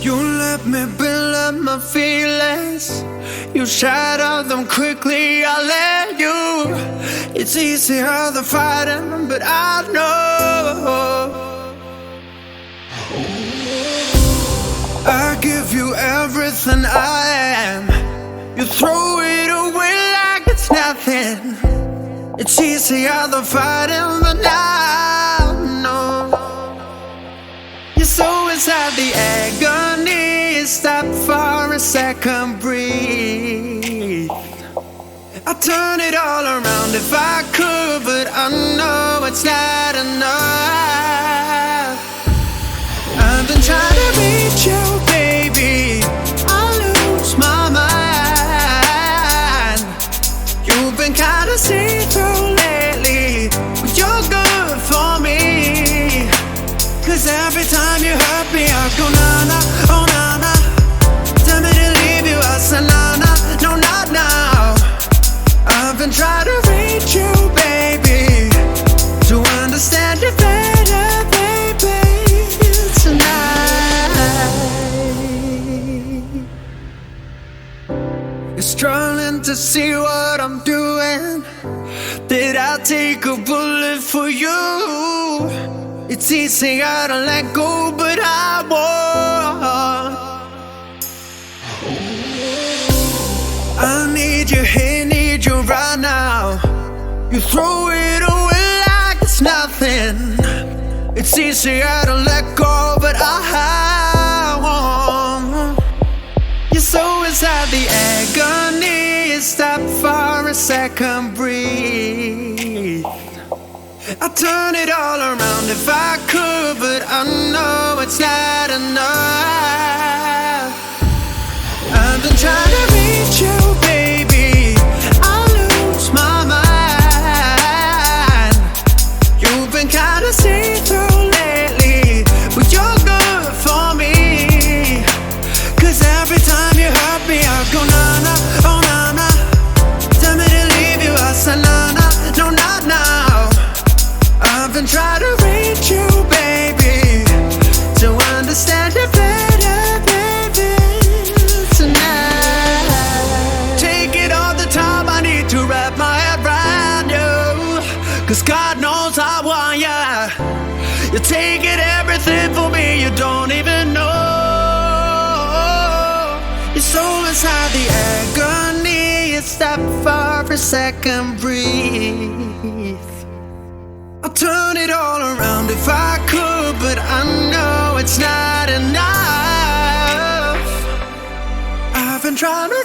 You let me build up my feelings. You shatter them quickly, I let you. It's easier than fighting, but I know I give you everything I am. You throw it away like it's nothing. It's easier than fighting, but I know you're so inside the agony. Stop for a second, breathe. I'd turn it all around if I could, but I know it's not enough. I've been trying to reach you, baby. I lose my mind. You've been kinda see-through lately, but you're good for me. 'Cause every time you hurt me, I go na-na, oh na-na. Tell me to leave you, I say na-na, no not now. I've been trying to reach you, baby, to understand you better, baby, tonight. You're struggling to see what I'm doing. Did I take a bullet for you? It's easier to let go, but I won't. I need you here, need you right now. You throw it away like it's nothing. It's easier to let go, but I won't. You're so inside the agony. Stop for a second, breathe. I'd turn it all around if I could, but I know it's not enough. I've been trying to reach you, baby. I lose my mind. You've been kinda see-through lately, but you're good for me. 'Cause every time you hurt me, I go na-na, oh na-na. Tell me to leave you, I say na-na, no not now. I've been trying to reach you, baby, to understand you better, baby, tonight. Take it all the time, I need to wrap my head around you. 'Cause God knows I want ya. You're taking everything for me, you don't even know. You're so inside the agony. Stop for a second, breathe. I'll turn it all around if I could, but I know it's not enough. I've been trying to